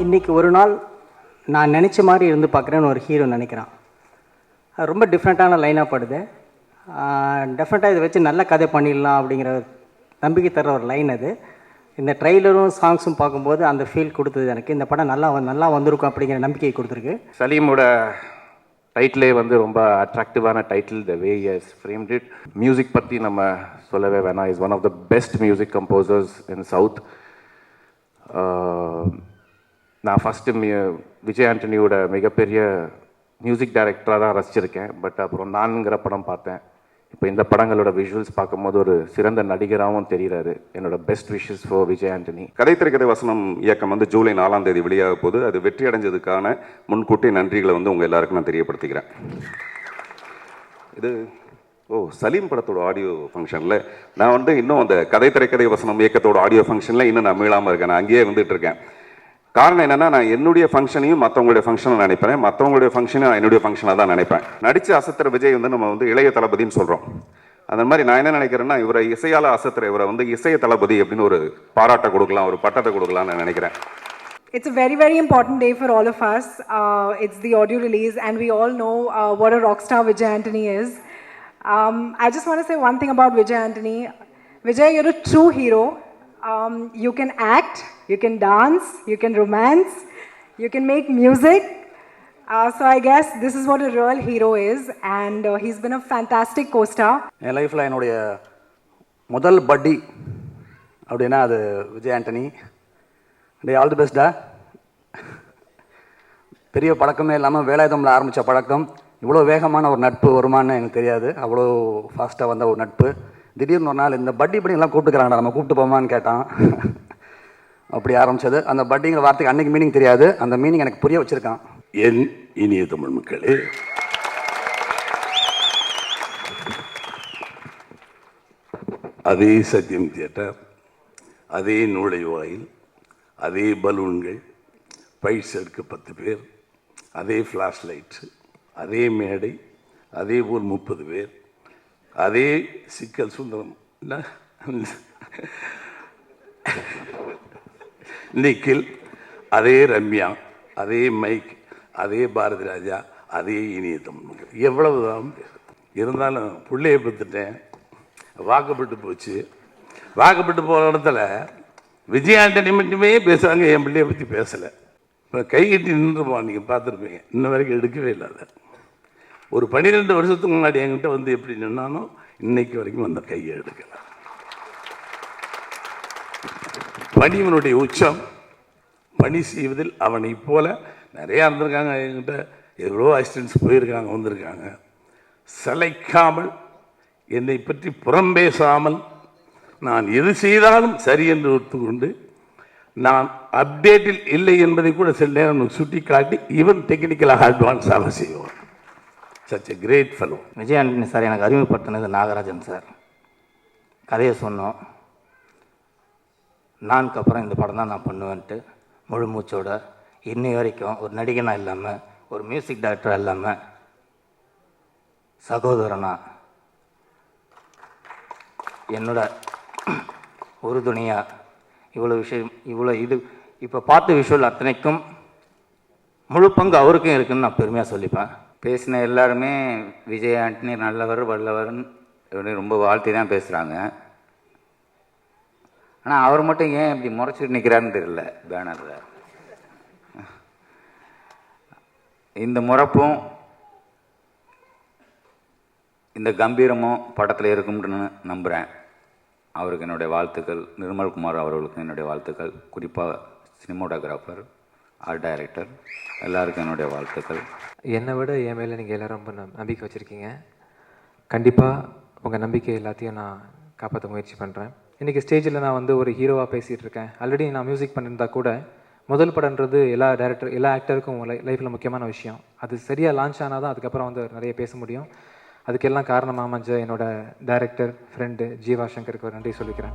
இன்றைக்கி ஒரு நாள் நான் நினச்ச மாதிரி இருந்து பார்க்குறேன்னு ஒரு ஹீரோ நினைக்கிறான். அது ரொம்ப டிஃப்ரெண்ட்டான லைனாக படுது. டெஃபினட்டாக இதை வச்சு நல்ல கதை பண்ணிடலாம் அப்படிங்கிற நம்பிக்கை தர ஒரு லைன் அது. இந்த ட்ரெய்லரும் சாங்ஸும் பார்க்கும்போது அந்த ஃபீல் கொடுத்தது எனக்கு. இந்த படம் நல்லா வந்திருக்கும் அப்படிங்கிற நம்பிக்கை கொடுத்துருக்கு. சலீமோட டைட்டிலே வந்து ரொம்ப அட்ராக்டிவான title, the way has framed it. Music பற்றி நம்ம சொல்லவே வேணாம். Is one of the best music composers in south. நான் ஃபஸ்ட்டு விஜய் ஆண்டனியோட மிகப்பெரிய மியூசிக் டைரக்டராக தான் ரசிச்சிருக்கேன். பட் அப்புறம் நான்கிற படம் பார்த்தேன். இப்போ இந்த படங்களோட விஷுவல்ஸ் பார்க்கும்போது ஒரு சிறந்த நடிகராகவும் தெரிகிறாரு. என்னோட best wishes for Vijay Antony. கதை திரைக்கதை வசனம் இயக்கம் வந்து ஜூலை 4ஆம் தேதி வெளியாக போது. அது வெற்றி அடைஞ்சதுக்கான முன்கூட்டி நன்றிகளை வந்து உங்கள் எல்லாருக்கும் நான் தெரியப்படுத்திக்கிறேன். இது சலீம் படத்தோட ஆடியோ ஃபங்க்ஷனில் நான் வந்து இன்னும் அந்த கதை திரைக்கதை வசனம் இயக்கத்தோட ஆடியோ ஃபங்க்ஷனில் இன்னும் நான் மீளாமல் இருக்கேன். நான் அங்கேயே வந்துட்டு இருக்கேன். காரணம் என்னென்னா, நான் என்னுடைய ஃபங்க்ஷனையும் மற்றவங்களுடைய ஃபங்க்ஷனை நினைப்பேன், மற்றவங்களுடைய ஃபங்க்ஷனை என்னுடைய ஃபங்க்ஷனாக தான் நினைப்பேன். நடித்து அசத்துற விஜய் வந்து நம்ம வந்து இளைய தளபதினு சொல்கிறோம். அந்த மாதிரி நான் என்ன நினைக்கிறேன்னா, இவரை இசையால் அசத்துற இவரை வந்து இசைய தளபதி அப்படின்னு ஒரு பாராட்டை கொடுக்கலாம், ஒரு பட்டத்தை கொடுக்கலாம்னு நான் நினைக்கிறேன். It's a very, very important day for all of us. It's the audio release and we all know what a rock star Vijay Antony is. I just want to say one thing about Vijay Antony. Vijay, you're a true hero. You can act, you can dance, you can romance, you can make music. So I guess this is what a real hero is, and he's been a fantastic co-star. என் லைஃப்பில் என்னுடைய முதல் பட்டி அப்படின்னா அது Vijay Antony. All the பெஸ்ட்டா. பெரிய பழக்கமே இல்லாமல் வேலாயுதமில் ஆரம்பித்த பழக்கம் இவ்வளோ வேகமான ஒரு நட்பு வருமானு எனக்கு தெரியாது. அவ்வளோ ஃபாஸ்ட்டாக வந்த ஒரு நட்பு. திடீர்னு ஒரு நாள் இந்த பட்டி எல்லாம் கூப்பிட்டுக்கிறாங்கடா, நம்ம கூப்பிட்டு போமான்னு கேட்டான். அப்படி ஆரம்பித்தது. அந்த பட்டிங்கிற வார்த்தைக்கு அன்றைக்கி மீனிங் தெரியாது, அந்த மீனிங் எனக்கு புரிய வச்சுருக்கான். என் இனிய தமிழ் மக்களே, அதே சத்யம் தியேட்டர், அதே நுழைவாயில், அதே பலூன்கள், பைட்ஸ் எடுக்க 10 பேர், அதே ஃப்ளாஷ் லைட்ஸு, அதே மேடை, அதே ஊர் 30 பேர், அதே சிக்கல் சுந்தரம் நிக்கில், அதே ரம்யா, அதே மைக், அதே பாரதி ராஜா, அதே இனிய தமிழ் மக்கள். எவ்வளவு தான் இருந்தாலும் பிள்ளையை பெற்றுட்டேன், வாக்கப்பட்டு போச்சு. வாக்கப்பட்டு போகிற இடத்துல விஜய் ஆண்டனி மட்டுமே பேசுகிறாங்க, என் பிள்ளையை பற்றி பேசலை. இப்போ கைகட்டி நின்றுப்பான், நீங்கள் பார்த்துருப்பீங்க. இன்ன வரைக்கும் எடுக்கவே இல்லாத ஒரு 12 வருஷத்துக்கு முன்னாடி என்கிட்ட வந்து எப்படி நின்னானோ இன்னைக்கு வரைக்கும் அந்த கையை எடுக்கல. பணிவனுடைய உச்சம், பணி செய்வதில் அவனை போல நிறையா இருந்திருக்காங்க. என்கிட்ட எவ்வளோ அசிஸ்டன்ஸ் போயிருக்காங்க, வந்திருக்காங்க. சளைக்காமல், என்னை பற்றி புறம் பேசாமல், நான் எது செய்தாலும் சரி என்று ஒத்துக்கொண்டு, நான் அப்டேட்டில் இல்லை என்பதை கூட சில நேரம் சுட்டி காட்டி ஈவன் டெக்னிக்கலாக அட்வான்ஸாக செய்வோம். Such a great fellow. Vijay Antony sir எனக்கு அறிமுகப்படுத்தினது நாகராஜன் சார். கதையை சொன்னோம். நான்கு அப்புறம் இந்த படம் தான் நான் பண்ணுவேன்ட்டு முழு மூச்சோட இன்னை வரைக்கும் ஒரு நடிகனாக இல்லாமல், ஒரு மியூசிக் டைரக்டராக இல்லாமல், சகோதரனா என்னோட உறுதுணையாக இவ்வளோ விஷயம், இவ்வளோ இது இப்போ பார்த்த விஷுவல் அத்தனைக்கும் முழு பங்கு அவருக்கும் இருக்குதுன்னு நான் பெருமையாக சொல்லிப்பேன். பேசின எல்லாருமே விஜய் ஆண்டனி நல்லவர் வல்லவர்னு ரொம்ப வாழ்த்தி தான் பேசுகிறாங்க. ஆனால் அவர் மட்டும் ஏன் இப்படி முறைச்சிட்டு நிற்கிறாருன்னு தெரியல பேனரில். இந்த முறப்பும் இந்த கம்பீரமும் படத்தில் இருக்கும்னு நம்புகிறேன். அவருக்கு என்னுடைய வாழ்த்துக்கள். நிர்மல்குமார் அவர்களுக்கும் என்னுடைய வாழ்த்துக்கள். குறிப்பாக சினிமோட்டோகிராஃபர், ஆர்ட் டைரக்டர் எல்லாருக்கும் என்னுடைய வாழ்த்துக்கள். என்னை விட என் மேலே நீங்கள் எல்லோரும் ரொம்ப நம்பிக்கை வச்சுருக்கீங்க. கண்டிப்பாக உங்கள் நம்பிக்கை எல்லாத்தையும் நான் காப்பாற்ற முயற்சி பண்ணுறேன். இன்றைக்கி ஸ்டேஜில் நான் வந்து ஒரு ஹீரோவாக பேசிகிட்டு இருக்கேன். ஆல்ரெடி நான் மியூசிக் பண்ணியிருந்தா கூட முதல் படன்றது எல்லா ஆக்டருக்கும் லைஃப்பில் முக்கியமான விஷயம். அது சரியாக லான்ச் ஆனால் தான் அதுக்கப்புறம் வந்து நிறைய பேச முடியும். அதுக்கெல்லாம் காரணமாக அமைஞ்ச என்னோட டைரக்டர் ஃப்ரெண்டு ஜீவா சங்கருக்கு ஒரு நன்றி சொல்லிக்கிறேன்.